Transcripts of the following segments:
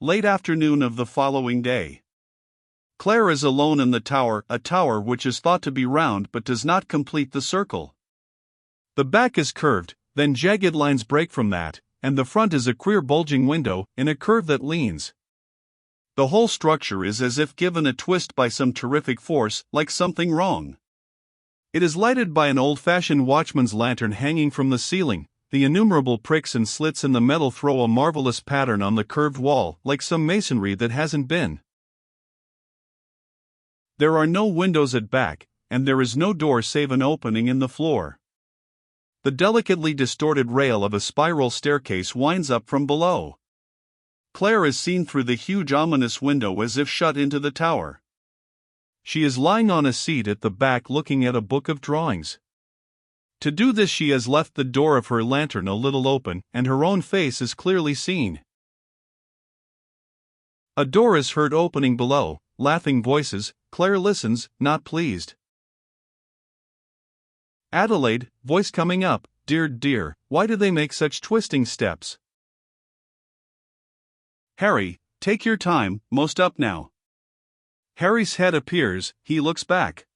late afternoon of the following day. Claire is alone in the tower, a tower which is thought to be round but does not complete the circle. The back is curved, then jagged lines break from that, and the front is a queer bulging window in a curve that leans. The whole structure is as if given a twist by some terrific force, like something wrong. It is lighted by an old-fashioned watchman's lantern hanging from the ceiling. The innumerable pricks and slits in the metal throw a marvelous pattern on the curved wall, like some masonry that hasn't been. There are no windows at back, and there is no door save an opening in the floor. The delicately distorted rail of a spiral staircase winds up from below. Claire is seen through the huge ominous window as if shut into the tower. She is lying on a seat at the back looking at a book of drawings. To do this she has left the door of her lantern a little open, and her own face is clearly seen. A door is heard opening below, laughing voices. Claire listens, not pleased. Adelaide, voice coming up, dear, dear, why do they make such twisting steps? Harry, take your time, most up now. Harry's head appears, he looks back.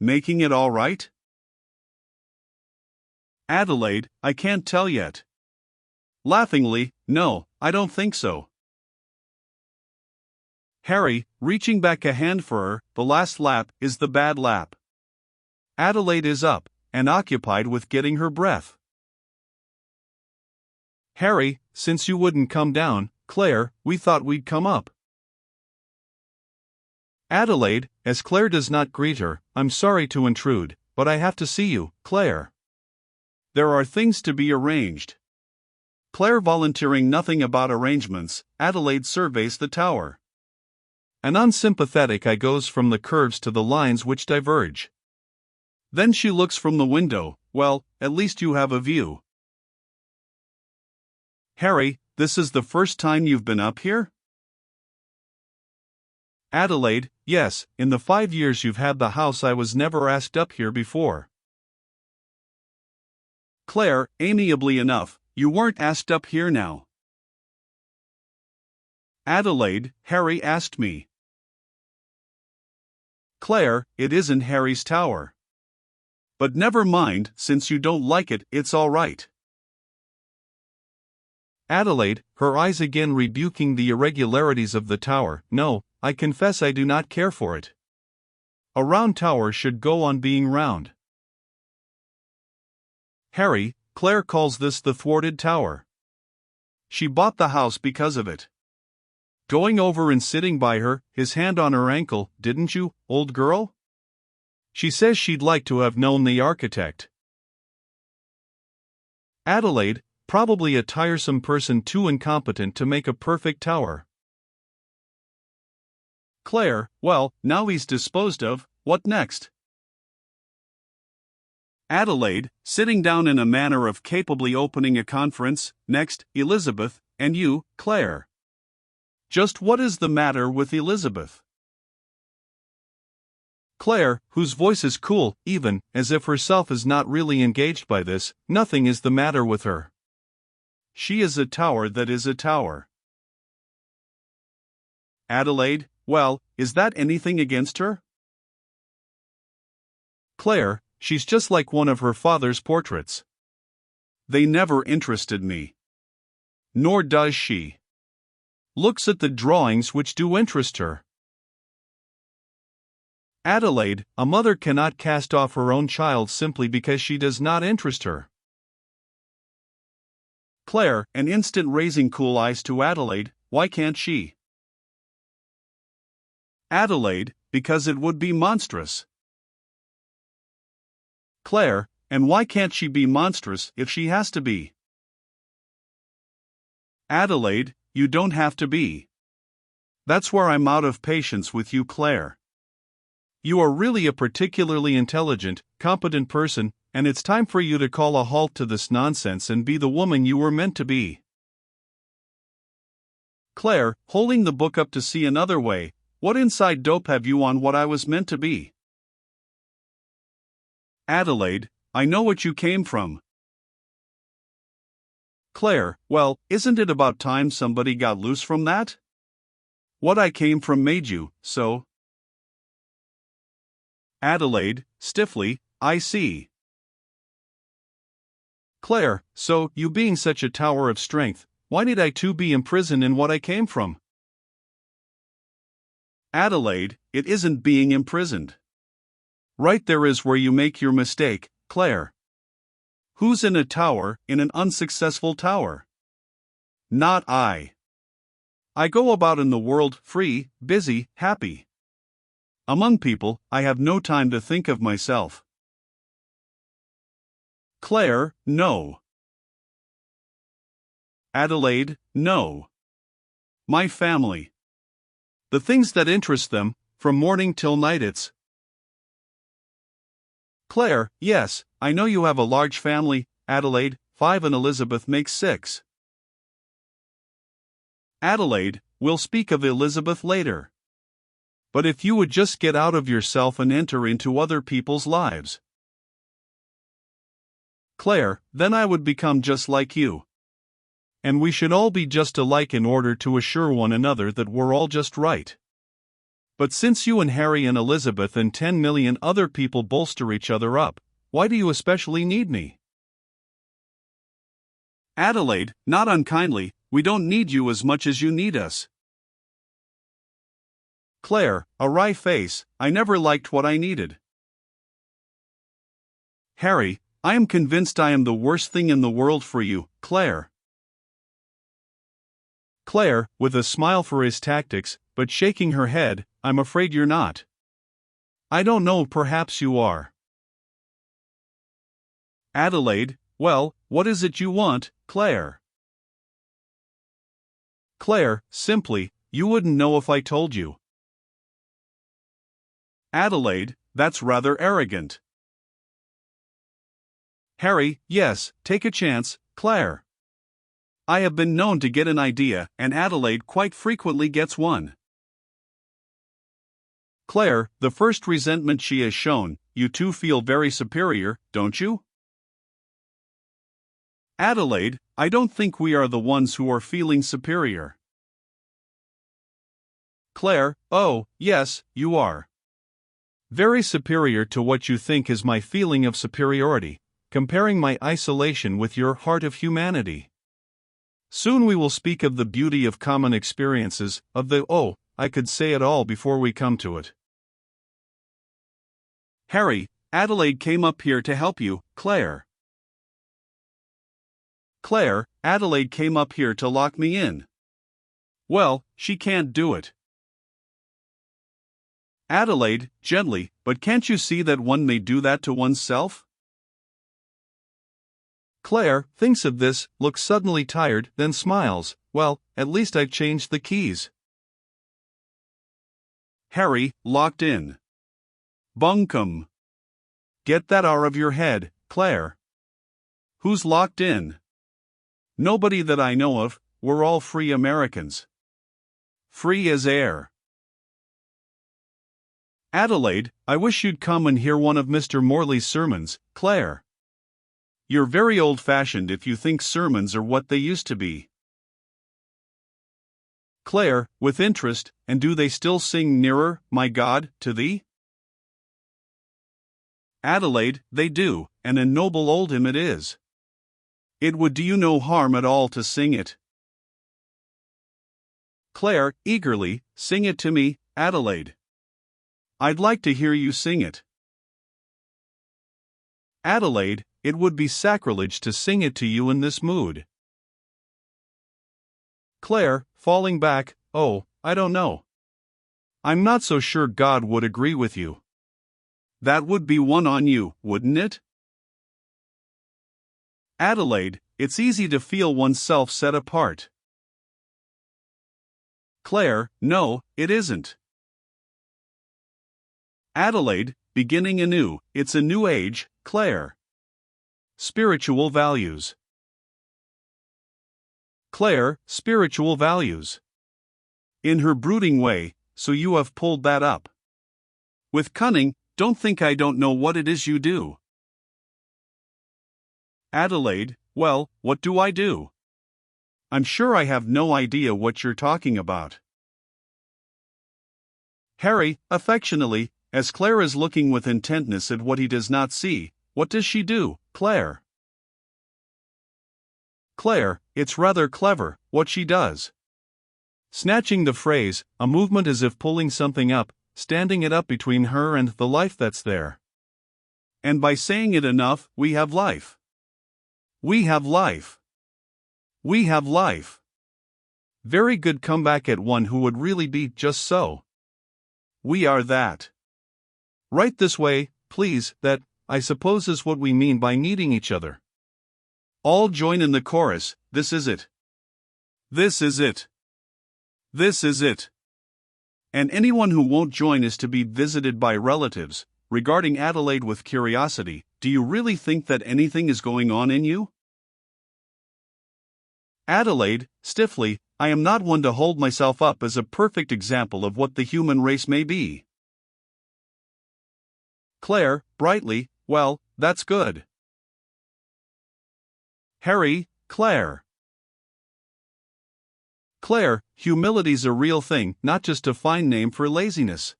Making it all right? Adelaide, I can't tell yet. Laughingly, no, I don't think so. Harry, reaching back a hand for her, the last lap is the bad lap. Adelaide is up, and occupied with getting her breath. Harry, since you wouldn't come down, Claire, we thought we'd come up. Adelaide, as Claire does not greet her, I'm sorry to intrude, but I have to see you, Claire. There are things to be arranged. Claire volunteering nothing about arrangements, Adelaide surveys the tower. An unsympathetic eye goes from the curves to the lines which diverge. Then she looks from the window. Well, at least you have a view. Harry, this is the first time you've been up here? Adelaide, yes, in the 5 years you've had the house I was never asked up here before. Claire, amiably enough, you weren't asked up here now. Adelaide, Harry asked me. Claire, it isn't Harry's tower. But never mind, since you don't like it, it's all right. Adelaide, her eyes again rebuking the irregularities of the tower, no, I confess I do not care for it. A round tower should go on being round. Harry, Claire calls this the thwarted tower. She bought the house because of it. Going over and sitting by her, his hand on her ankle, didn't you, old girl? She says she'd like to have known the architect. Adelaide, probably a tiresome person too incompetent to make a perfect tower. Claire, well, now he's disposed of, what next? Adelaide, sitting down in a manner of capably opening a conference, next, Elizabeth, and you, Claire. Just what is the matter with Elizabeth? Claire, whose voice is cool, even, as if herself is not really engaged by this, nothing is the matter with her. She is a tower that is a tower. Adelaide, well, is that anything against her? Claire, she's just like one of her father's portraits. They never interested me. Nor does she. Looks at the drawings which do interest her. Adelaide, a mother cannot cast off her own child simply because she does not interest her. Claire, an instant raising cool eyes to Adelaide, why can't she? Adelaide, because it would be monstrous. Claire, and why can't she be monstrous if she has to be? Adelaide, you don't have to be. That's where I'm out of patience with you, Claire. You are really a particularly intelligent, competent person, and it's time for you to call a halt to this nonsense and be the woman you were meant to be. Claire, holding the book up to see another way, what inside dope have you on what I was meant to be? Adelaide, I know what you came from. Claire, well, isn't it about time somebody got loose from that? What I came from made you, so. Adelaide, stiffly, I see. Claire, so, you being such a tower of strength, why need I too be imprisoned in what I came from? Adelaide, it isn't being imprisoned. Right there is where you make your mistake, Claire. Who's in a tower, in an unsuccessful tower? Not I. I go about in the world free, busy, happy. Among people, I have no time to think of myself. Claire, no. Adelaide, no. My family. The things that interest them, from morning till night it's. Claire, yes, I know you have a large family, Adelaide, 5 and Elizabeth makes 6. Adelaide, we'll speak of Elizabeth later. But if you would just get out of yourself and enter into other people's lives. Claire, then I would become just like you. And we should all be just alike in order to assure one another that we're all just right. But since you and Harry and Elizabeth and 10 million other people bolster each other up, why do you especially need me? Adelaide, not unkindly, we don't need you as much as you need us. Claire, a wry face, I never liked what I needed. Harry, I am convinced I am the worst thing in the world for you, Claire. Claire, with a smile for his tactics, but shaking her head, I'm afraid you're not. I don't know, perhaps you are. Adelaide, well, what is it you want, Claire? Claire, simply, you wouldn't know if I told you. Adelaide, that's rather arrogant. Harry, yes, take a chance, Claire. I have been known to get an idea, and Adelaide quite frequently gets one. Claire, the first resentment she has shown, you two feel very superior, don't you? Adelaide, I don't think we are the ones who are feeling superior. Claire, oh, yes, you are. Very superior to what you think is my feeling of superiority, comparing my isolation with your heart of humanity. Soon we will speak of the beauty of common experiences, of the, oh, I could say it all before we come to it. Harry, Adelaide came up here to help you, Claire. Claire, Adelaide came up here to lock me in. Well, she can't do it. Adelaide, gently, but can't you see that one may do that to oneself? Claire thinks of this, looks suddenly tired, then smiles. Well, at least I've changed the keys. Harry, locked in. Bunkum. Get that out of your head, Claire. Who's locked in? Nobody that I know of, we're all free Americans. Free as air. Adelaide, I wish you'd come and hear one of Mr. Morley's sermons, Claire. You're very old-fashioned if you think sermons are what they used to be. Claire, with interest, and do they still sing Nearer, My God, to Thee? Adelaide, they do, and a noble old hymn it is. It would do you no harm at all to sing it. Claire, eagerly, sing it to me, Adelaide. I'd like to hear you sing it. Adelaide, it would be sacrilege to sing it to you in this mood. Claire, falling back, oh, I don't know. I'm not so sure God would agree with you. That would be one on you, wouldn't it? Adelaide, it's easy to feel oneself set apart. Claire, no, it isn't. Adelaide, beginning anew, it's a new age, Claire. Spiritual values. Claire, spiritual values. In her brooding way, so you have pulled that up. With cunning, don't think I don't know what it is you do. Adelaide, well, what do I do? I'm sure I have no idea what you're talking about. Harry, affectionately, as Claire is looking with intentness at what he does not see. What does she do, Claire? Claire, it's rather clever, what she does. Snatching the phrase, a movement as if pulling something up, standing it up between her and the life that's there. And by saying it enough, we have life. We have life. We have life. Very good comeback at one who would really be just so. We are that. Right this way, please, that, I suppose is what we mean by needing each other. All join in the chorus, this is it. This is it. This is it. And anyone who won't join is to be visited by relatives, regarding Adelaide with curiosity. Do you really think that anything is going on in you? Adelaide, stiffly, I am not one to hold myself up as a perfect example of what the human race may be. Claire, brightly, well, that's good. Harry, Claire. Claire, humility's a real thing, not just a fine name for laziness.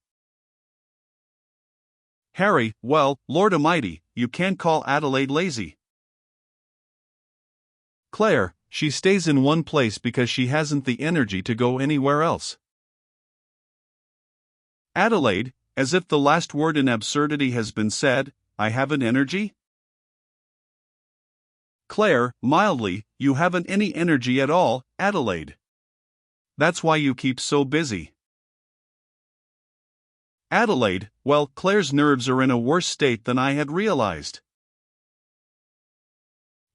Harry, well, Lord Almighty, you can't call Adelaide lazy. Claire, she stays in one place because she hasn't the energy to go anywhere else. Adelaide, as if the last word in absurdity has been said, I haven't energy? Claire, mildly, you haven't any energy at all, Adelaide. That's why you keep so busy. Adelaide, well, Claire's nerves are in a worse state than I had realized.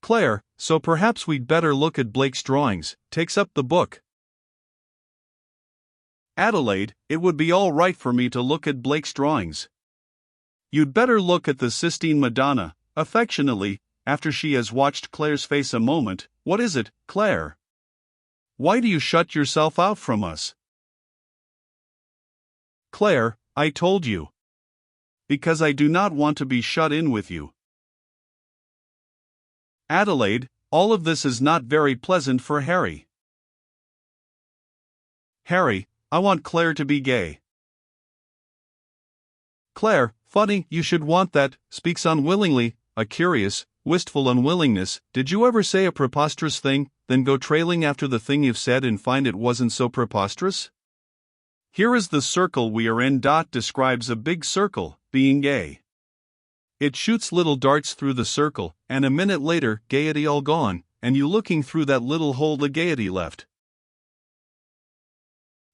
Claire, so perhaps we'd better look at Blake's drawings, takes up the book. Adelaide, it would be all right for me to look at Blake's drawings. You'd better look at the Sistine Madonna, affectionately, after she has watched Claire's face a moment. What is it, Claire? Why do you shut yourself out from us? Claire, I told you. Because I do not want to be shut in with you. Adelaide, all of this is not very pleasant for Harry. Harry, I want Claire to be gay. Claire, funny, you should want that, speaks unwillingly, a curious, wistful unwillingness. Did you ever say a preposterous thing, then go trailing after the thing you've said and find it wasn't so preposterous? Here is the circle we are in. Describes a big circle, being gay. It shoots little darts through the circle, and a minute later, gaiety all gone, and you looking through that little hole the gaiety left.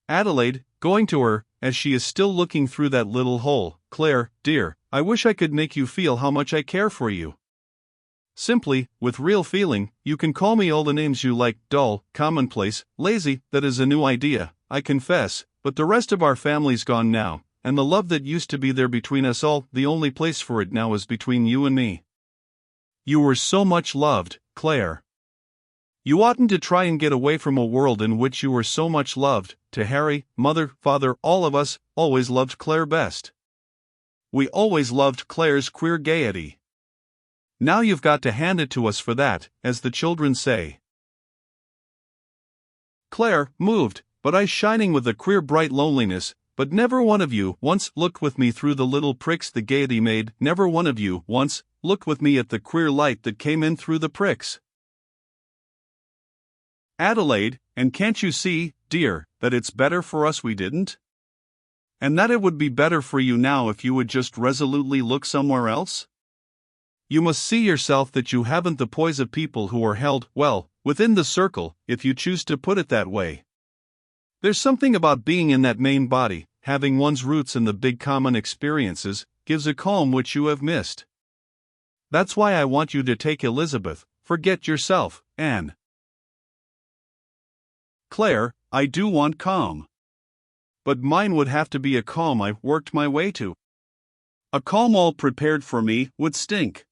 Adelaide, going to her, as she is still looking through that little hole, Claire, dear, I wish I could make you feel how much I care for you. Simply, with real feeling, you can call me all the names you like, dull, commonplace, lazy, that is a new idea, I confess, but the rest of our family's gone now, and the love that used to be there between us all, the only place for it now is between you and me. You were so much loved, Claire. You oughtn't to try and get away from a world in which you were so much loved. To Harry, mother, father, all of us, always loved Claire best. We always loved Claire's queer gaiety. Now you've got to hand it to us for that, as the children say. Claire, moved, but eyes shining with a queer bright loneliness, but never one of you once looked with me through the little pricks the gaiety made, never one of you once looked with me at the queer light that came in through the pricks. Adelaide, and can't you see, dear, that it's better for us we didn't? And that it would be better for you now if you would just resolutely look somewhere else? You must see yourself that you haven't the poise of people who are held, well, within the circle, if you choose to put it that way. There's something about being in that main body, having one's roots in the big common experiences, gives a calm which you have missed. That's why I want you to take Elizabeth, forget yourself, Anne. Claire, I do want calm. But mine would have to be a calm I've worked my way to. A calm all prepared for me would stink.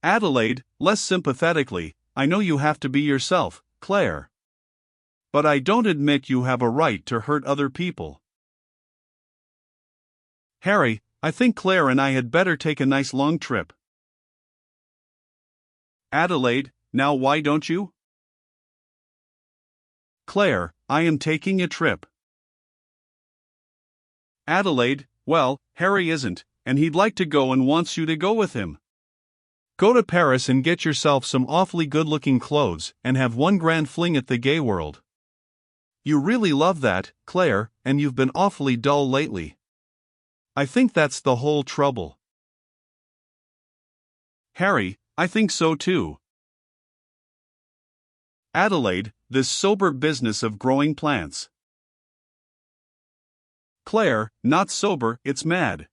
Adelaide, less sympathetically, I know you have to be yourself, Claire. But I don't admit you have a right to hurt other people. Harry, I think Claire and I had better take a nice long trip. Adelaide, now why don't you? Claire, I am taking a trip. Adelaide, well, Harry isn't, and he'd like to go and wants you to go with him. Go to Paris and get yourself some awfully good-looking clothes, and have one grand fling at the gay world. You really love that, Claire, and you've been awfully dull lately. I think that's the whole trouble. Harry, I think so too. Adelaide, this sober business of growing plants. Claire, not sober, it's mad.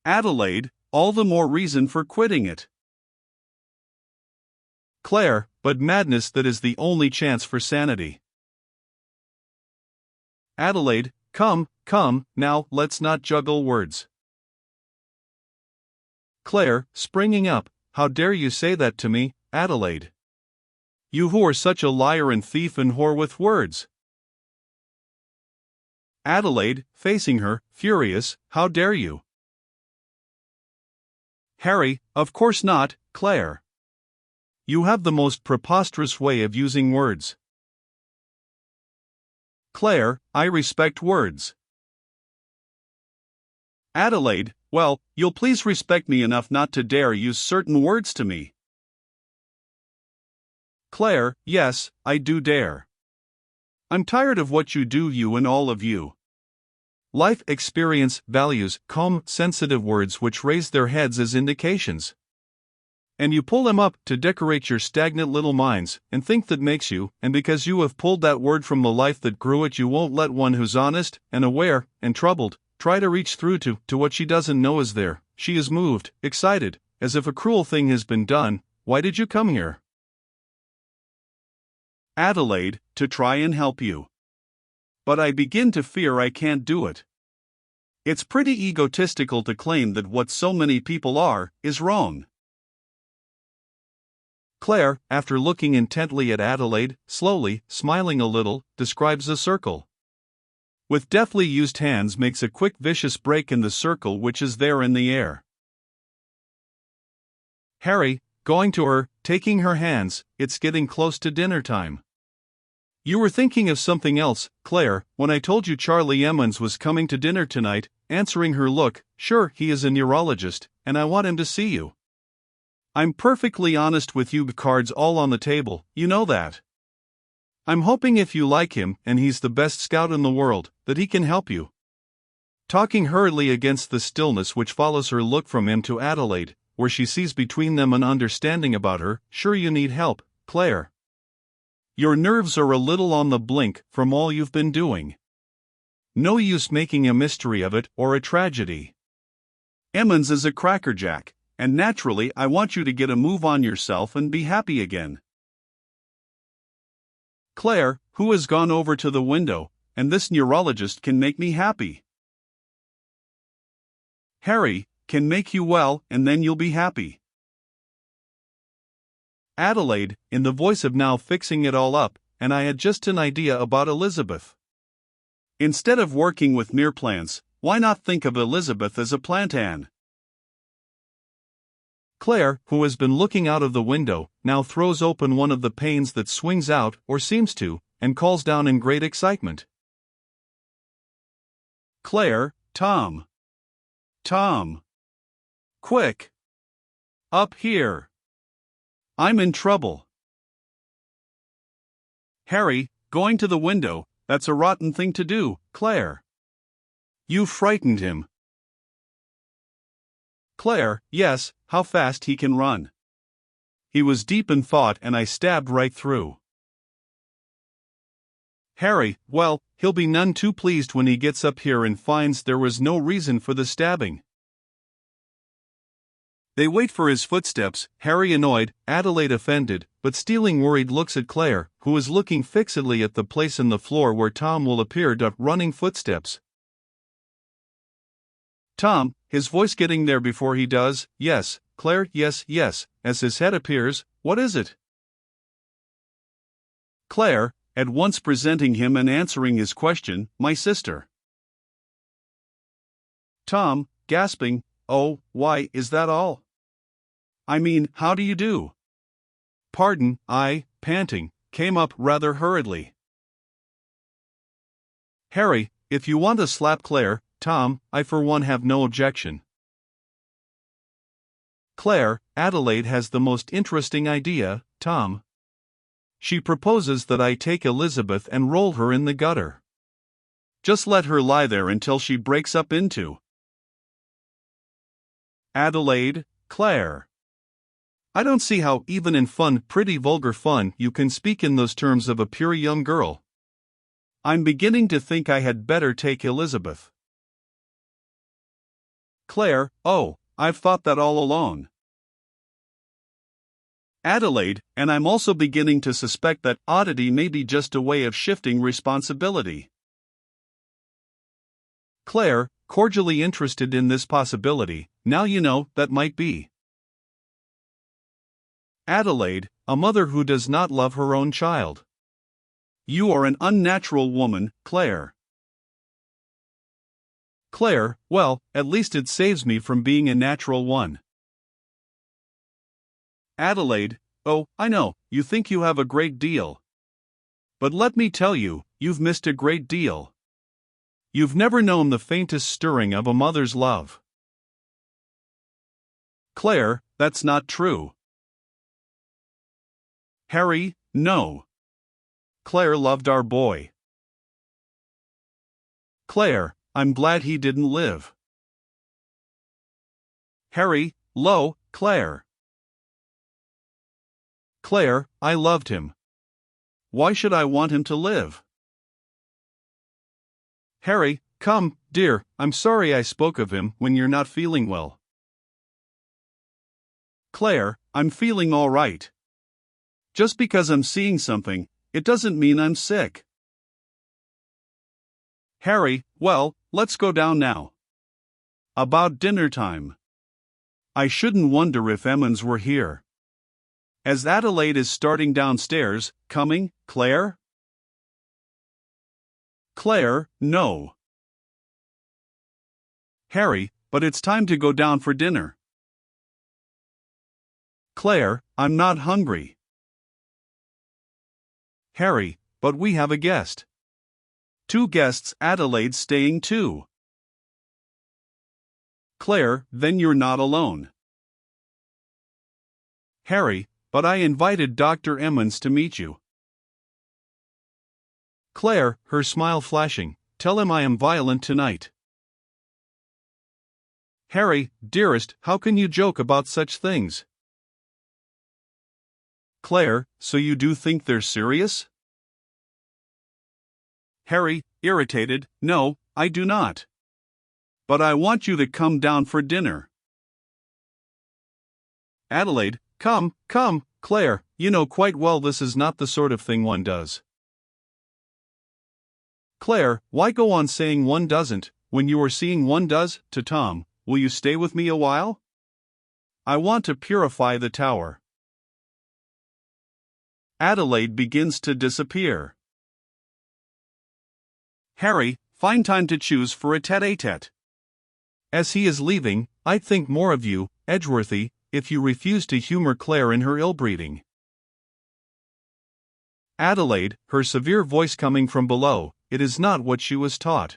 Adelaide, all the more reason for quitting it. Claire, but madness, that is the only chance for sanity. Adelaide, come, now, let's not juggle words. Claire, springing up, how dare you say that to me, Adelaide? You who are such a liar and thief and whore with words. Adelaide, facing her, furious, how dare you? Harry, of course not, Claire. You have the most preposterous way of using words. Claire, I respect words. Adelaide, well, you'll please respect me enough not to dare use certain words to me. Claire, yes, I do dare. I'm tired of what you do, you and all of you. Life experience, values, calm, sensitive words which raise their heads as indications. And you pull them up to decorate your stagnant little minds, and think that makes you, and because you have pulled that word from the life that grew it, you won't let one who's honest, and aware, and troubled, try to reach through to what she doesn't know is there. She is moved, excited, as if a cruel thing has been done. Why did you come here? Adelaide, to try and help you. But I begin to fear I can't do it. It's pretty egotistical to claim that what so many people are, is wrong. Claire, after looking intently at Adelaide, slowly, smiling a little, describes a circle. With deftly used hands makes a quick vicious break in the circle which is there in the air. Harry, going to her, taking her hands, it's getting close to dinner time. You were thinking of something else, Claire, when I told you Charlie Emmons was coming to dinner tonight, answering her look, sure, he is a neurologist, and I want him to see you. I'm perfectly honest with you, cards all on the table, you know that. I'm hoping if you like him, and he's the best scout in the world, that he can help you. Talking hurriedly against the stillness which follows her look from him to Adelaide, where she sees between them an understanding about her, sure you need help, Claire. Your nerves are a little on the blink from all you've been doing. No use making a mystery of it or a tragedy. Emmons is a crackerjack, and naturally I want you to get a move on yourself and be happy again. Claire, who has gone over to the window, and this neurologist can make me happy. Harry, can make you well, and then you'll be happy. Adelaide, in the voice of now fixing it all up, and I had just an idea about Elizabeth. Instead of working with mere plants, why not think of Elizabeth as a plantan? Claire, who has been looking out of the window, now throws open one of the panes that swings out, or seems to, and calls down in great excitement. Claire, Tom. Tom. Quick. Up here. I'm in trouble. Harry, going to the window, that's a rotten thing to do, Claire. You frightened him. Claire, yes, how fast he can run. He was deep in thought and I stabbed right through. Harry, well, he'll be none too pleased when he gets up here and finds there was no reason for the stabbing. They wait for his footsteps, Harry annoyed, Adelaide offended, but stealing worried looks at Claire, who is looking fixedly at the place in the floor where Tom will appear. Running footsteps. Tom, his voice getting there before he does, yes, Claire, yes, as his head appears, what is it? Claire, at once presenting him and answering his question, my sister. Tom, gasping, oh, why, is that all? How do you do? Pardon, I, panting, came up rather hurriedly. Harry, if you want to slap Claire, Tom, I for one have no objection. Claire, Adelaide has the most interesting idea, Tom. She proposes that I take Elizabeth and roll her in the gutter. Just let her lie there until she breaks up into. Adelaide, Claire. I don't see how even in fun, pretty vulgar fun, you can speak in those terms of a pure young girl. I'm beginning to think I had better take Elizabeth. Claire, oh, I've thought that all along. Adelaide, and I'm also beginning to suspect that oddity may be just a way of shifting responsibility. Claire, cordially interested in this possibility, now you know, that might be. Adelaide, a mother who does not love her own child. You are an unnatural woman, Claire. Claire, well, at least it saves me from being a natural one. Adelaide, oh, I know, you think you have a great deal. But let me tell you, you've missed a great deal. You've never known the faintest stirring of a mother's love. Claire, that's not true. Harry, no. Claire loved our boy. Claire, I'm glad he didn't live. Harry, lo, Claire. Claire, I loved him. Why should I want him to live? Harry, come, dear, I'm sorry I spoke of him when you're not feeling well. Claire, I'm feeling all right. Just because I'm seeing something, it doesn't mean I'm sick. Harry, well, let's go down now. About dinner time. I shouldn't wonder if Emmons were here. As Adelaide is starting downstairs, coming, Claire? Claire, no. Harry, but it's time to go down for dinner. Claire, I'm not hungry. Harry, but we have a guest. 2 guests, Adelaide's staying too. Claire, then you're not alone. Harry, but I invited Dr. Emmons to meet you. Claire, her smile flashing, tell him I am violent tonight. Harry, dearest, how can you joke about such things? Claire, so you do think they're serious? Harry, irritated, no, I do not. But I want you to come down for dinner. Adelaide, come, Claire, you know quite well this is not the sort of thing one does. Claire, why go on saying one doesn't, when you are seeing one does, to Tom? Will you stay with me a while? I want to purify the tower. Adelaide begins to disappear. Harry, find time to choose for a tete-a-tete. As he is leaving, I'd think more of you, Edgeworthy, if you refuse to humor Claire in her ill-breeding. Adelaide, her severe voice coming from below, it is not what she was taught.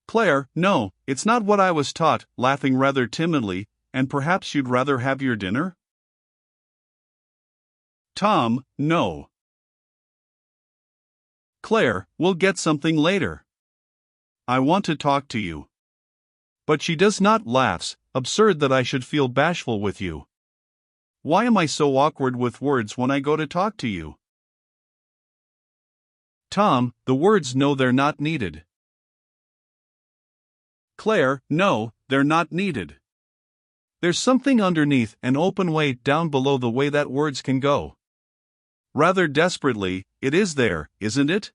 Claire, no, it's not what I was taught, laughing rather timidly, and perhaps you'd rather have your dinner? Tom, no. Claire, we'll get something later. I want to talk to you. But she does not, laughs, absurd that I should feel bashful with you. Why am I so awkward with words when I go to talk to you? Tom, the words no, they're not needed. Claire, no, they're not needed. There's something underneath, an open way down below the way that words can go. Rather desperately, it is there, isn't it?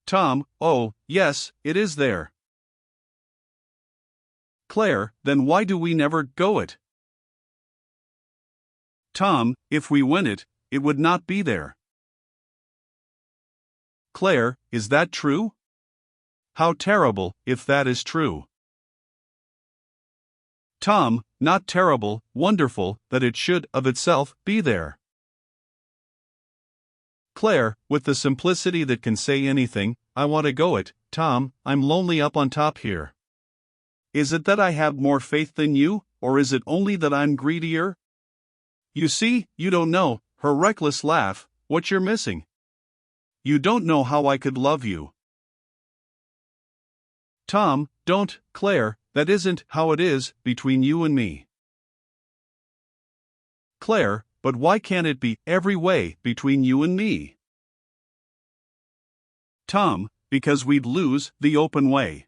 Tom, oh, yes, it is there. Claire, then why do we never go it? Tom, if we win it, it would not be there. Claire, is that true? How terrible, if that is true. Tom, not terrible, wonderful, that it should, of itself, be there. Claire, with the simplicity that can say anything, I want to go it, Tom, I'm lonely up on top here. Is it that I have more faith than you, or is it only that I'm greedier? You see, you don't know, her reckless laugh, what you're missing. You don't know how I could love you. Tom, don't, Claire, that isn't how it is, between you and me. Claire, but why can't it be, every way, between you and me? Tom, because we'd lose the open way.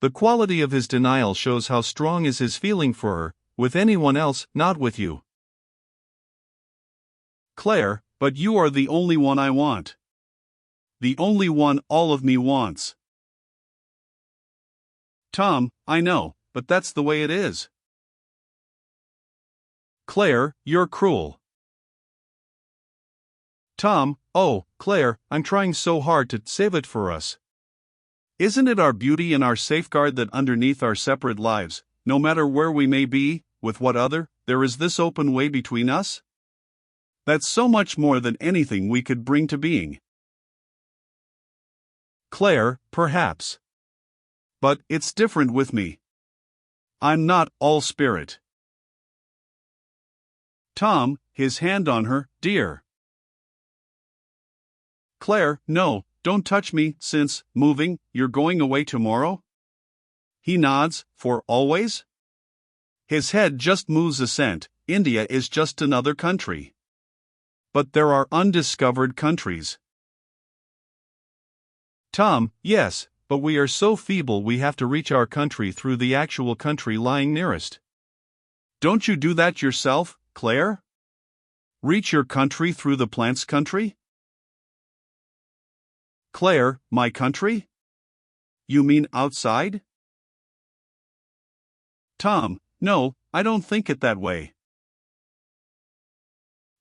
The quality of his denial shows how strong is his feeling for her, with anyone else, not with you. Claire, but you are the only one I want. The only one all of me wants. Tom, I know, but that's the way it is. Claire, you're cruel. Tom, oh, Claire, I'm trying so hard to save it for us. Isn't it our beauty and our safeguard that underneath our separate lives, no matter where we may be, with what other, there is this open way between us? That's so much more than anything we could bring to being. Claire, perhaps. But it's different with me. I'm not all spirit. Tom, his hand on her, dear. Claire, no, don't touch me, since, moving, you're going away tomorrow? He nods, for always? His head just moves assent, India is just another country. But there are undiscovered countries. Tom, yes, but we are so feeble we have to reach our country through the actual country lying nearest. Don't you do that yourself, Claire? Reach your country through the plant's country? Claire, my country? You mean outside? Tom, no, I don't think it that way.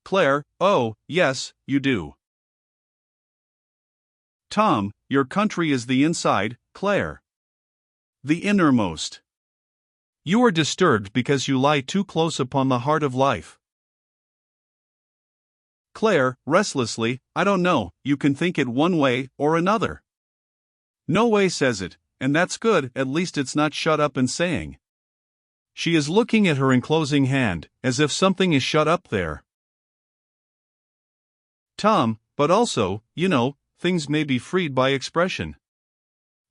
Claire, oh, yes, you do. Tom, your country is the inside, Claire. The innermost. You are disturbed because you lie too close upon the heart of life. Claire, restlessly, I don't know, you can think it one way or another. No way says it, and that's good, at least it's not shut up and saying. She is looking at her enclosing hand, as if something is shut up there. Tom, but also, you know, things may be freed by expression.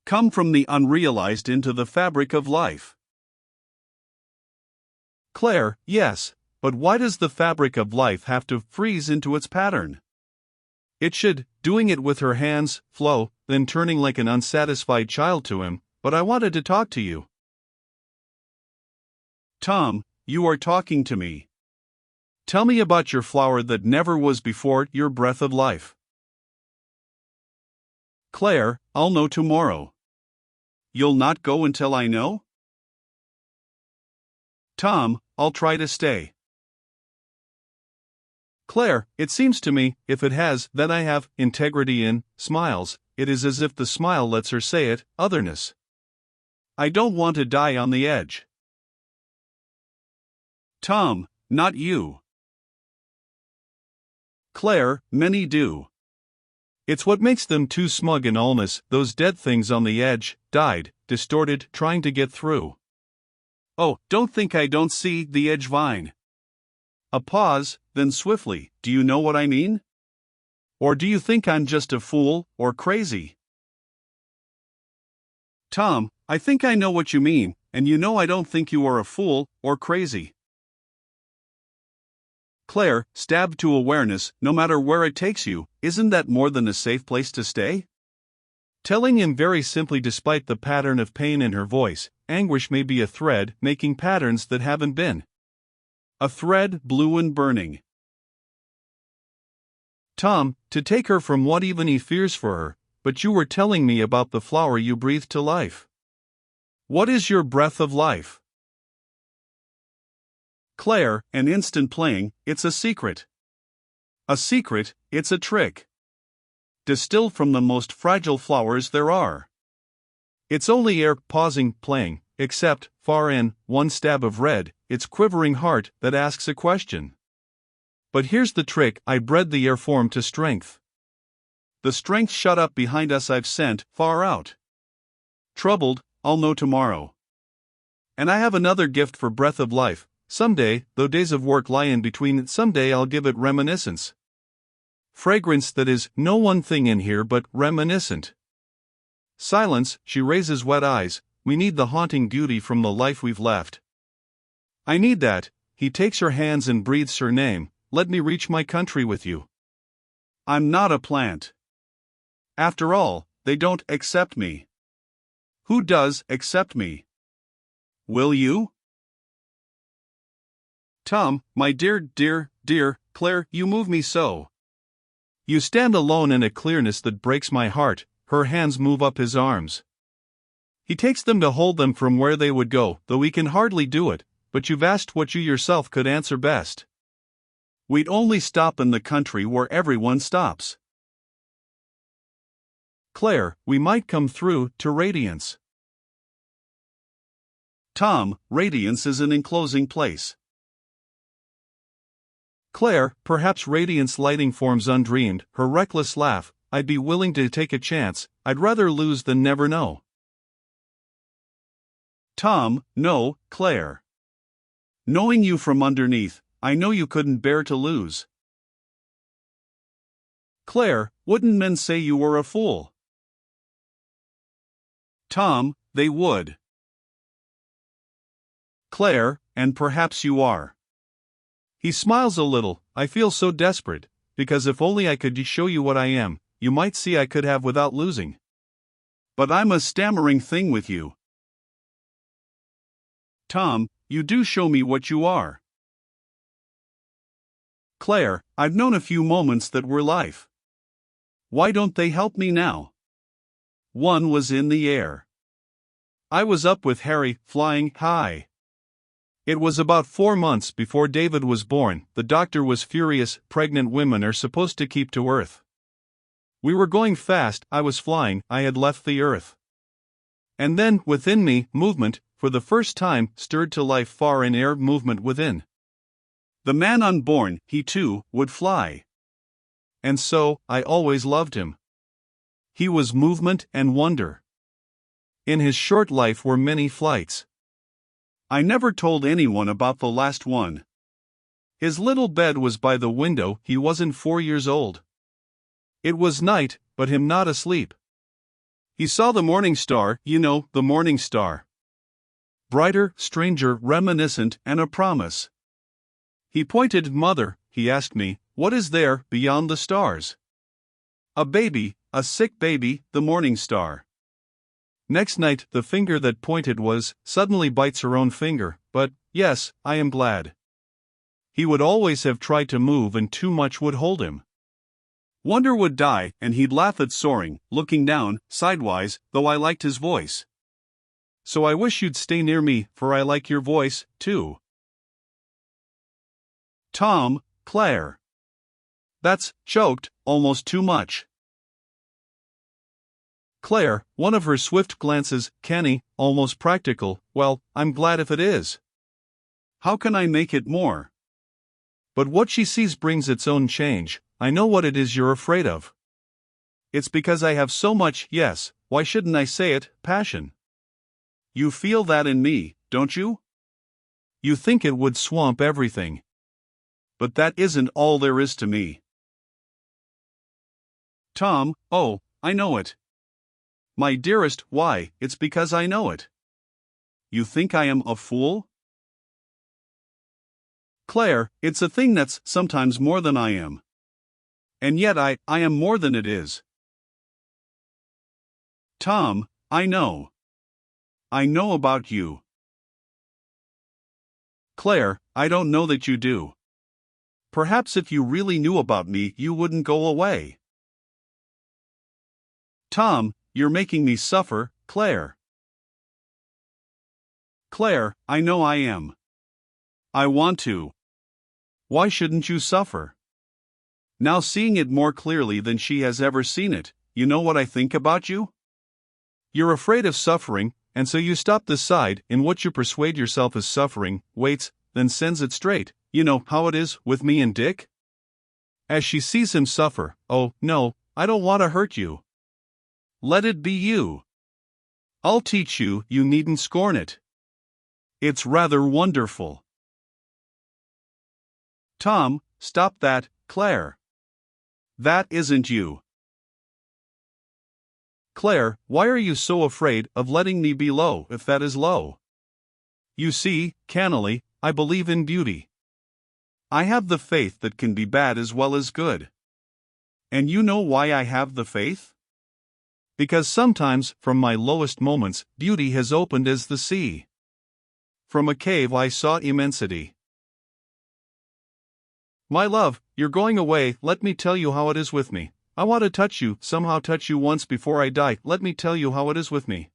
Come from the unrealized into the fabric of life. Claire, yes, but why does the fabric of life have to freeze into its pattern? It should, doing it with her hands, flow, then turning like an unsatisfied child to him, but I wanted to talk to you. Tom, you are talking to me. Tell me about your flower that never was before, your breath of life. Claire, I'll know tomorrow. You'll not go until I know? Tom, I'll try to stay. Claire, it seems to me, if it has, that I have integrity in smiles, it is as if the smile lets her say it, otherness. I don't want to die on the edge. Tom, not you. Claire, many do. It's what makes them too smug in allness, those dead things on the edge, died, distorted, trying to get through. Oh, don't think I don't see the edge vine. A pause, then swiftly, do you know what I mean? Or do you think I'm just a fool, or crazy? Tom, I think I know what you mean, and you know I don't think you are a fool, or crazy. Claire, stabbed to awareness, no matter where it takes you, isn't that more than a safe place to stay? Telling him very simply despite the pattern of pain in her voice, anguish may be a thread making patterns that haven't been. A thread blue and burning. Tom, to take her from what even he fears for her, but you were telling me about the flower you breathed to life. What is your breath of life? Claire, an instant playing, it's a secret. A secret, it's a trick. Distilled from the most fragile flowers there are. It's only air pausing, playing, except, far in, one stab of red, its quivering heart that asks a question. But here's the trick, I bred the air form to strength. The strength shut up behind us I've sent, far out. Troubled, I'll know tomorrow. And I have another gift for breath of life, someday, though days of work lie in between, someday I'll give it reminiscence. Fragrance that is no one thing in here but reminiscent. Silence, she raises wet eyes, we need the haunting beauty from the life we've left. I need that, he takes her hands and breathes her name, let me reach my country with you. I'm not a plant. After all, they don't accept me. Who does accept me? Will you? Tom, my dear, dear, dear, Claire, you move me so. You stand alone in a clearness that breaks my heart, her hands move up his arms. He takes them to hold them from where they would go, though he can hardly do it, but you've asked what you yourself could answer best. We'd only stop in the country where everyone stops. Claire, we might come through to Radiance. Tom, Radiance is an enclosing place. Claire, perhaps Radiance lighting forms undreamed, her reckless laugh, I'd be willing to take a chance, I'd rather lose than never know. Tom, no, Claire. Knowing you from underneath, I know you couldn't bear to lose. Claire, wouldn't men say you were a fool? Tom, they would. Claire, and perhaps you are. He smiles a little, I feel so desperate, because if only I could show you what I am, you might see I could have without losing. But I'm a stammering thing with you. Tom, you do show me what you are. Claire, I've known a few moments that were life. Why don't they help me now? One was in the air. I was up with Harry, flying high. It was about 4 months before David was born, the doctor was furious, pregnant women are supposed to keep to earth. We were going fast, I was flying, I had left the earth. And then, within me, movement, for the first time, stirred to life far in air movement within. The man unborn, he too, would fly. And so, I always loved him. He was movement and wonder. In his short life were many flights. I never told anyone about the last one. His little bed was by the window, he wasn't 4 years old. It was night, but him not asleep. He saw the morning star, you know, the morning star. Brighter, stranger, reminiscent, and a promise. He pointed, Mother, he asked me, what is there, beyond the stars? A baby, a sick baby, the morning star. Next night, the finger that pointed was, suddenly bites her own finger, but, yes, I am glad. He would always have tried to move and too much would hold him. Wonder would die, and he'd laugh at soaring, looking down, sidewise, though I liked his voice. So I wish you'd stay near me, for I like your voice, too. Tom, Claire. That's choked, almost too much. Claire, one of her swift glances, canny, almost practical, well, I'm glad if it is. How can I make it more? But what she sees brings its own change, I know what it is you're afraid of. It's because I have so much, yes, why shouldn't I say it, passion. You feel that in me, don't you? You think it would swamp everything. But that isn't all there is to me. Tom, oh, I know it. My dearest, why, it's because I know it. You think I am a fool? Claire, it's a thing that's sometimes more than I am. And yet I am more than it is. Tom, I know. I know about you. Claire, I don't know that you do. Perhaps if you really knew about me, you wouldn't go away. Tom, you're making me suffer, Claire. Claire, I know I am. I want to. Why shouldn't you suffer? Now seeing it more clearly than she has ever seen it, you know what I think about you? You're afraid of suffering, And so you stop the side in what you persuade yourself is suffering, waits, then sends it straight. You know how it is with me and Dick? As she sees him suffer, oh, no, I don't want to hurt you. Let it be you. I'll teach you, you needn't scorn it. It's rather wonderful. Tom, stop that, Claire. That isn't you. Claire, why are you so afraid of letting me be low if that is low? You see, cannily, I believe in beauty. I have the faith that can be bad as well as good. And you know why I have the faith? Because sometimes, from my lowest moments, beauty has opened as the sea. From a cave I saw immensity. My love, you're going away, let me tell you how it is with me. I want to touch you, somehow touch you once before I die, let me tell you how it is with me.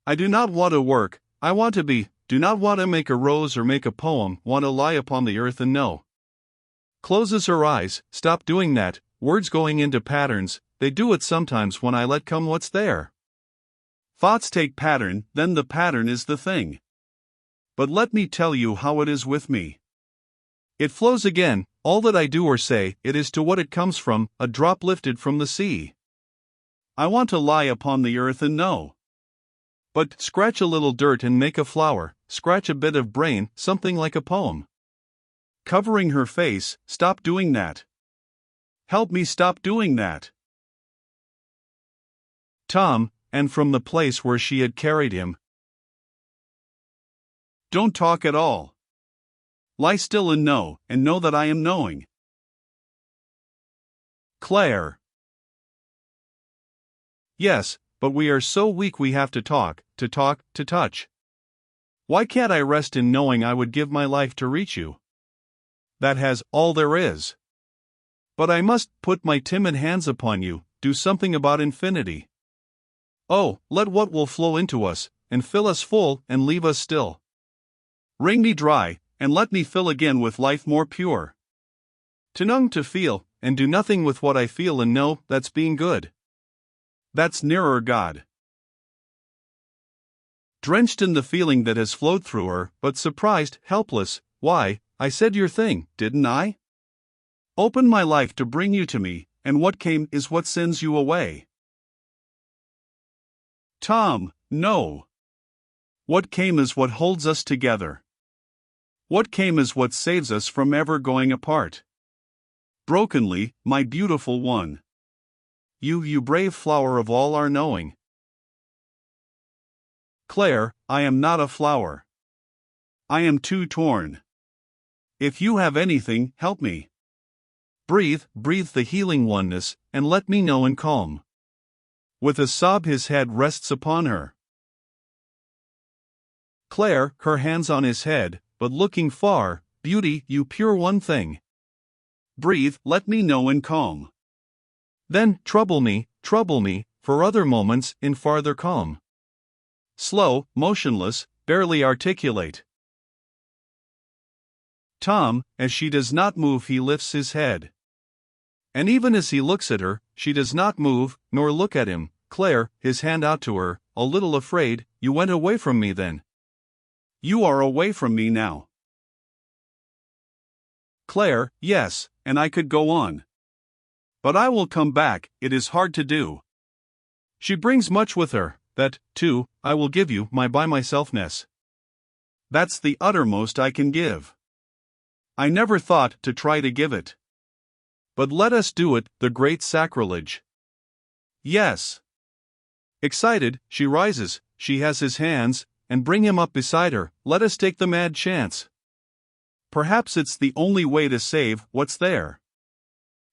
I do not want to work, I want to be, do not want to make a rose or make a poem, want to lie upon the earth and know. Closes her eyes, stop doing that, words going into patterns, they do it sometimes when I let come what's there. Thoughts take pattern, then the pattern is the thing. But let me tell you how it is with me. It flows again, all that I do or say, it is to what it comes from, a drop lifted from the sea. I want to lie upon the earth and know. But scratch a little dirt and make a flower, scratch a bit of brain, something like a poem. Covering her face, stop doing that. Help me stop doing that. Tom, and from the place where she had carried him. Don't talk at all. Lie still and know that I am knowing. Claire. Yes, but we are so weak we have to talk, to touch. Why can't I rest in knowing I would give my life to reach you? That has all there is. But I must put my timid hands upon you, do something about infinity. Oh, let what will flow into us, and fill us full, and leave us still. Wring me dry, and let me fill again with life more pure. To numb to feel, and do nothing with what I feel and know, that's being good. That's nearer God. Drenched in the feeling that has flowed through her, but surprised, helpless, why, I said your thing, didn't I? Open my life to bring you to me, and what came is what sends you away. Tom, no. What came is what holds us together. What came is what saves us from ever going apart. Brokenly, my beautiful one. You brave flower of all our knowing. Claire, I am not a flower. I am too torn. If you have anything, help me. Breathe the healing oneness, and let me know in calm. With a sob his head rests upon her. Claire, her hands on his head, but looking far, beauty, you pure one thing. Breathe, let me know in calm. Then, trouble me, for other moments, in farther calm. Slow, motionless, barely articulate. Tom, as she does not move, he lifts his head. And even as he looks at her, she does not move, nor look at him. Claire, his hand out to her, a little afraid, you went away from me then. You are away from me now. Claire, yes, and I could go on. But I will come back, it is hard to do. She brings much with her, that, too, I will give you, my by myselfness. That's the uttermost I can give. I never thought to try to give it. But let us do it, the great sacrilege. Yes. Excited, she rises, she has his hands, and bring him up beside her, let us take the mad chance. Perhaps it's the only way to save what's there.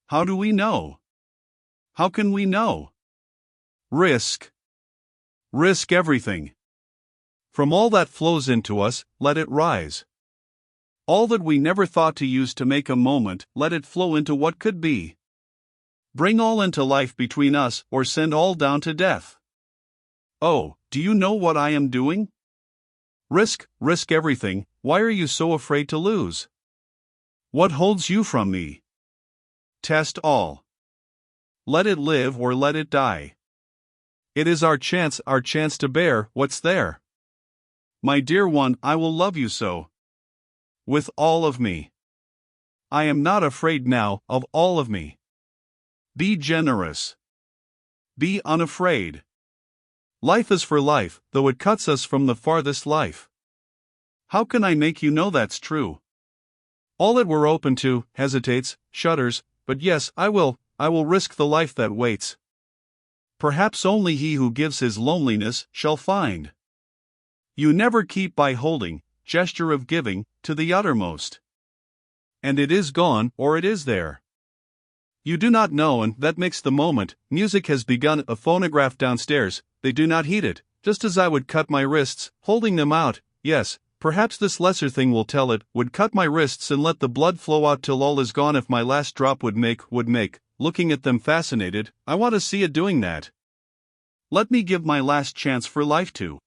How do we know? How can we know? Risk. Risk everything. From all that flows into us, let it rise. All that we never thought to use to make a moment, let it flow into what could be. Bring all into life between us, or send all down to death. Oh, do you know what I am doing? Risk everything, why are you so afraid to lose? What holds you from me? Test all. Let it live or let it die. It is our chance to bear what's there. My dear one, I will love you so. With all of me. I am not afraid now of all of me. Be generous. Be unafraid. Life is for life, though it cuts us from the farthest life. How can I make you know that's true? All that we're open to, hesitates, shudders, but yes, I will risk the life that waits. Perhaps only he who gives his loneliness shall find. You never keep by holding, gesture of giving, to the uttermost. And it is gone, or it is there. You do not know, and that makes the moment. Music has begun. A phonograph downstairs, they do not heed it, just as I would cut my wrists, holding them out. Yes, perhaps this lesser thing will tell it, would cut my wrists and let the blood flow out till all is gone. If my last drop would make, looking at them fascinated, I want to see it doing that. Let me give my last chance for life to.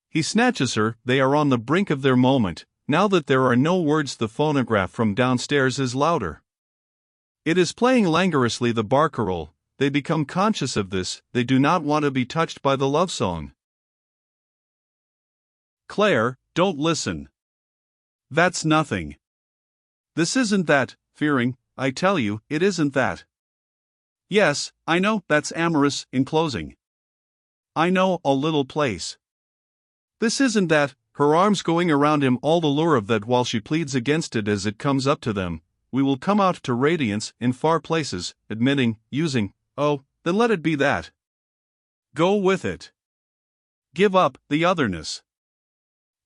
He snatches her, they are on the brink of their moment. Now that there are no words, the phonograph from downstairs is louder. It is playing languorously the barcarolle. They become conscious of this, they do not want to be touched by the love song. Claire, don't listen. That's nothing. This isn't that, fearing, I tell you, it isn't that. Yes, I know, that's amorous, enclosing. I know, a little place. This isn't that, her arms going around him, all the lure of that while she pleads against it as it comes up to them. We will come out to radiance, in far places, admitting, using, oh, then let it be that. Go with it. Give up the otherness.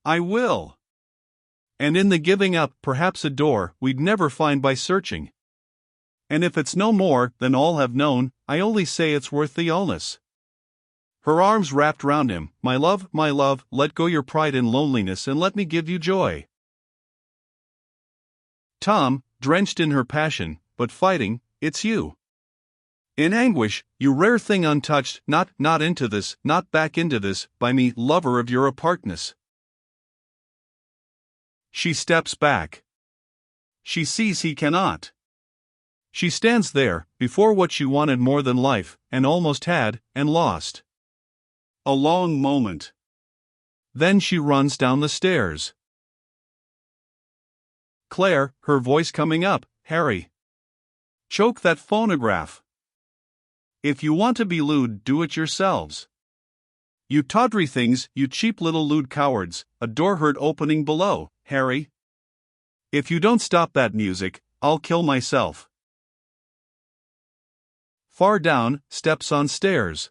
I will. And in the giving up, perhaps a door we'd never find by searching. And if it's no more than all have known, I only say it's worth the illness. Her arms wrapped round him, my love, let go your pride and loneliness and let me give you joy. Tom, drenched in her passion, but fighting, it's you. In anguish, you rare thing untouched, not into this, not back into this, by me, lover of your apartness. She steps back. She sees he cannot. She stands there, before what she wanted more than life, and almost had, and lost. A long moment. Then she runs down the stairs. Claire, her voice coming up, Harry. Choke that phonograph. If you want to be lewd, do it yourselves. You tawdry things, you cheap little lewd cowards, a door heard opening below, Harry. If you don't stop that music, I'll kill myself. Far down, steps on stairs.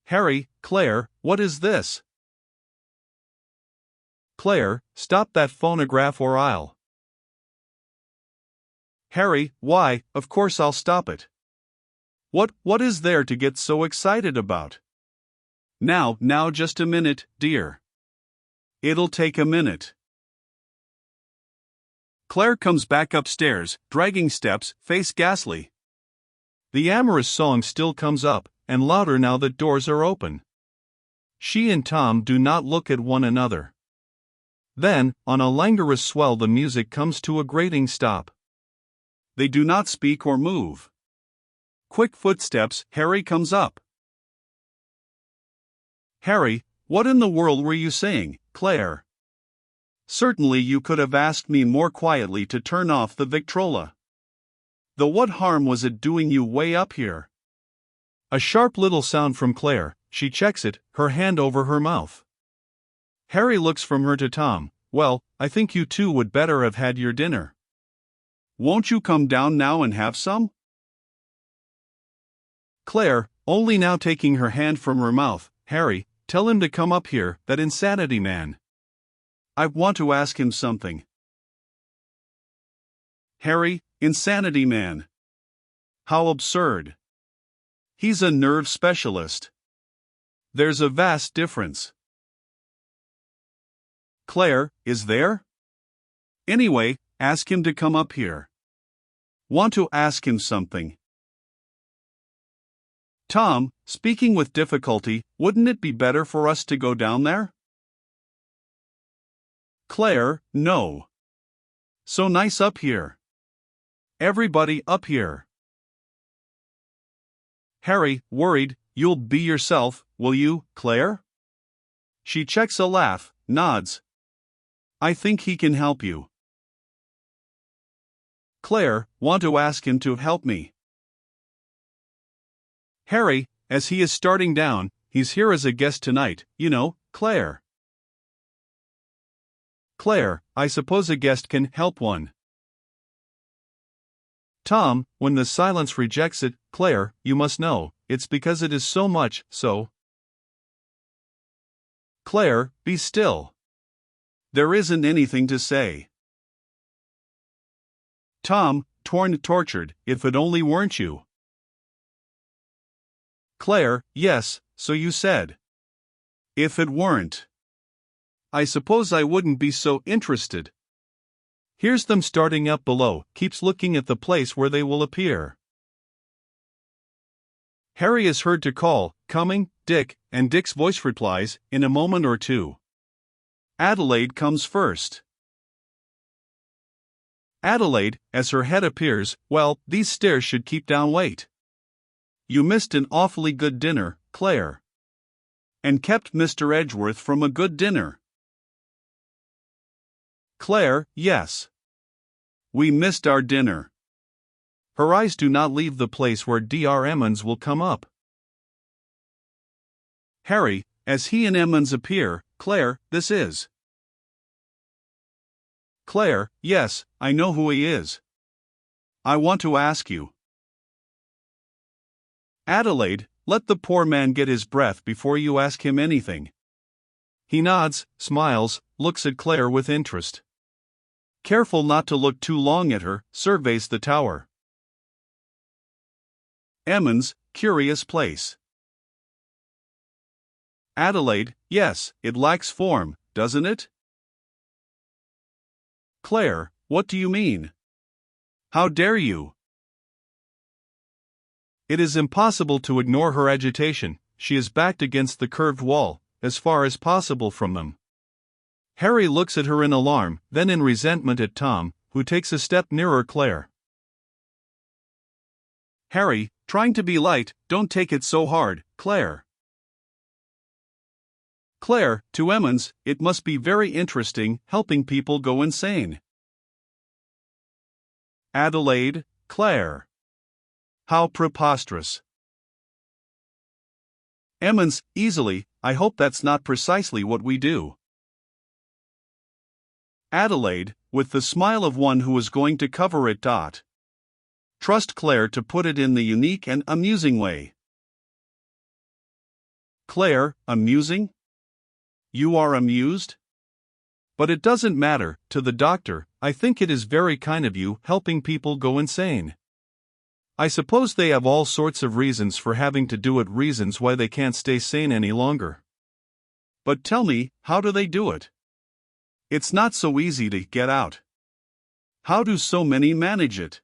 Harry, Claire, what is this? Claire, stop that phonograph or I'll. Harry, why, of course I'll stop it. What is there to get so excited about? Now just a minute, dear. It'll take a minute. Claire comes back upstairs, dragging steps, face ghastly. The amorous song still comes up, and louder now that doors are open. She and Tom do not look at one another. Then, on a languorous swell, the music comes to a grating stop. They do not speak or move. Quick footsteps, Harry comes up. Harry, what in the world were you saying, Claire? Certainly you could have asked me more quietly to turn off the Victrola. Though what harm was it doing you way up here? A sharp little sound from Claire, she checks it, her hand over her mouth. Harry looks from her to Tom. Well, I think you two would better have had your dinner. Won't you come down now and have some? Claire, only now taking her hand from her mouth, Harry, tell him to come up here, that insanity man. I want to ask him something. Harry, insanity man. How absurd. He's a nerve specialist. There's a vast difference. Claire, is there? Anyway, ask him to come up here. Want to ask him something. Tom, speaking with difficulty, wouldn't it be better for us to go down there? Claire, no. So nice up here. Everybody up here. Harry, worried, "You'll be yourself, will you, Claire?" She checks a laugh, nods. "I think he can help you." Claire, "Want to ask him to help me." Harry, as he is starting down, "He's here as a guest tonight, you know, Claire." Claire, "I suppose a guest can help one." Tom, when the silence rejects it, "Claire, you must know, it's because it is so much, so." Claire, "Be still. There isn't anything to say." Tom, torn, tortured, "If it only weren't you." Claire, "Yes, so you said. If it weren't. I suppose I wouldn't be so interested." Hears them starting up below, keeps looking at the place where they will appear. Harry is heard to call, "Coming, Dick," and Dick's voice replies, "In a moment or two." Adelaide comes first. Adelaide, as her head appears, "Well, these stairs should keep down weight. You missed an awfully good dinner, Claire. And kept Mr. Edgeworth from a good dinner." Claire, "Yes. We missed our dinner." Her eyes do not leave the place where Dr. Emmons will come up. Harry, as he and Emmons appear, "Claire, this is." Claire, "Yes, I know who he is. I want to ask you." Adelaide, "Let the poor man get his breath before you ask him anything." He nods, smiles, looks at Claire with interest. Careful not to look too long at her, surveys the tower. Emmons, "Curious place." Adelaide, "Yes, it lacks form, doesn't it?" Claire, "What do you mean? How dare you?" It is impossible to ignore her agitation. She is backed against the curved wall, as far as possible from them. Harry looks at her in alarm, then in resentment at Tom, who takes a step nearer Claire. Harry, trying to be light, "Don't take it so hard, Claire." Claire, to Emmons, "It must be very interesting, helping people go insane." Adelaide, "Claire. How preposterous." Emmons, easily, "I hope that's not precisely what we do." Adelaide, with the smile of one who is going to cover it. Trust Claire to put it in the unique and amusing way. Claire, "Amusing? You are amused? But it doesn't matter, to the doctor, I think it is very kind of you, helping people go insane. I suppose they have all sorts of reasons for having to do it, reasons why they can't stay sane any longer. But tell me, how do they do it? It's not so easy to get out. How do so many manage it?"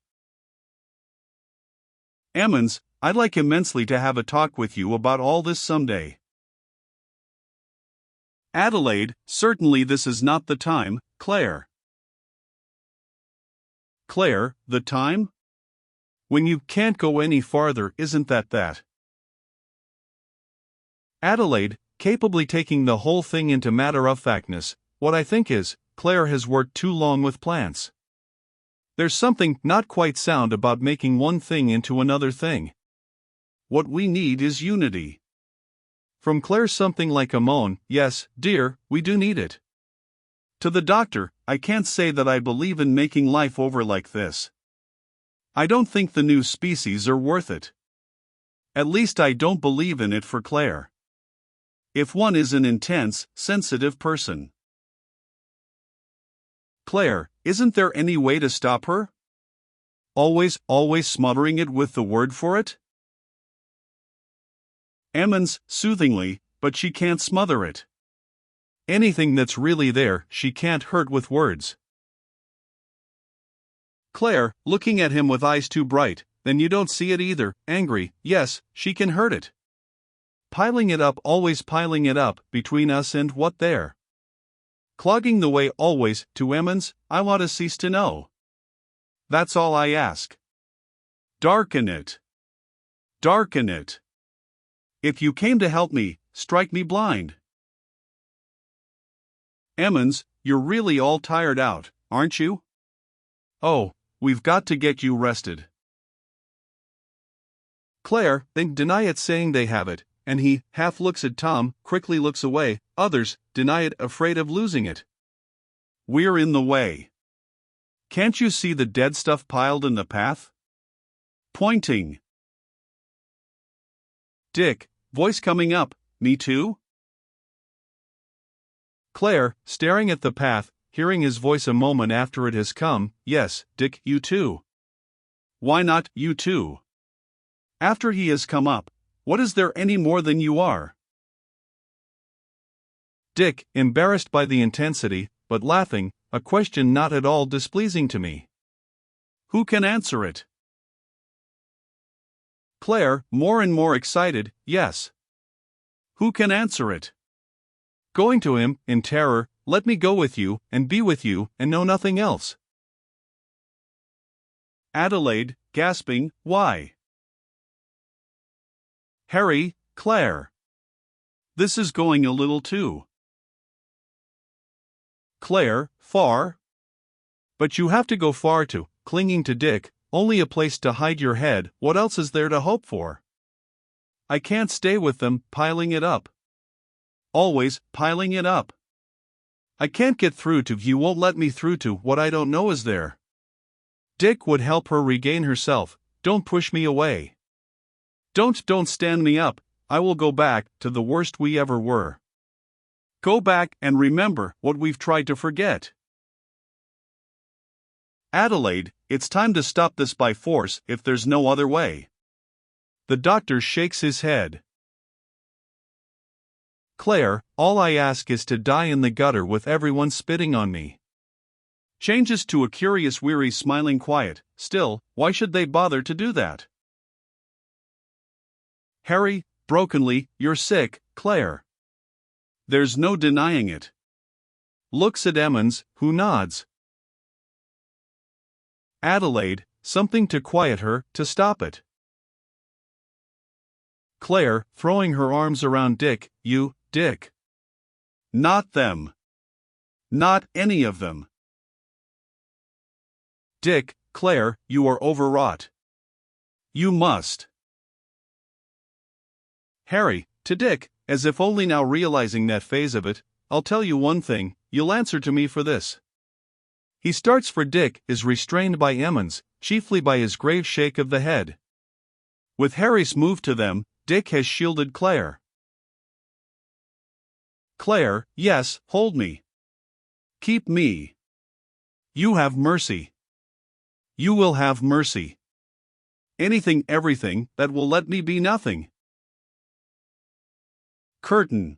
Emmons, "I'd like immensely to have a talk with you about all this someday." Adelaide, "Certainly this is not the time, Claire." Claire, "The time? When you can't go any farther, isn't that? Adelaide, capably taking the whole thing into matter-of-factness, "What I think is, Claire has worked too long with plants. There's something not quite sound about making one thing into another thing. What we need is unity." From Claire something like a moan, "Yes, dear, we do need it." To the doctor, "I can't say that I believe in making life over like this. I don't think the new species are worth it. At least I don't believe in it for Claire. If one is an intense, sensitive person." Claire, "Isn't there any way to stop her? Always smothering it with the word for it?" Emmons, soothingly, "But she can't smother it. Anything that's really there, she can't hurt with words." Claire, looking at him with eyes too bright, "Then you don't see it either, angry, yes, she can hurt it. Piling it up, always piling it up, between us and what there. Clogging the way always, to Emmons, I want to cease to know. That's all I ask. Darken it. Darken it. If you came to help me, strike me blind. Emmons, you're really all tired out, aren't you? Oh, we've got to get you rested. Claire, they deny it saying they have it, and he half looks at Tom, quickly looks away. Others deny it, afraid of losing it. We're in the way. Can't you see the dead stuff piled in the path? Pointing. Dick, voice coming up, me too? Claire, staring at the path, hearing his voice a moment after it has come, yes, Dick, you too. Why not you too? After he has come up, what is there any more than you are? Dick, embarrassed by the intensity, but laughing, a question not at all displeasing to me. Who can answer it? Claire, more and more excited, yes. Who can answer it? Going to him, in terror, let me go with you, and be with you, and know nothing else. Adelaide, gasping, why? Harry, Claire. This is going a little too. Claire, far? But you have to go far to, clinging to Dick, only a place to hide your head, what else is there to hope for? I can't stay with them, piling it up. Always, piling it up. I can't get through to, you won't let me through to what I don't know is there. Dick would help her regain herself, don't push me away. Don't stand me up, I will go back to the worst we ever were. Go back and remember what we've tried to forget. Adelaide, it's time to stop this by force if there's no other way. The doctor shakes his head. Claire, all I ask is to die in the gutter with everyone spitting on me. Changes to a curious weary smiling quiet, still, why should they bother to do that? Harry, brokenly, you're sick, Claire. There's no denying it. Looks at Emmons, who nods. Adelaide, something to quiet her, to stop it. Claire, throwing her arms around Dick, you, Dick. Not them. Not any of them. Dick, Claire, you are overwrought. You must. Harry, to Dick, as if only now realizing that phase of it, I'll tell you one thing, you'll answer to me for this. He starts for Dick, is restrained by Emmons, chiefly by his grave shake of the head. With Harry's move to them, Dick has shielded Claire. Claire, yes, hold me. Keep me. You have mercy. You will have mercy. Anything, everything, that will let me be nothing. Curtain.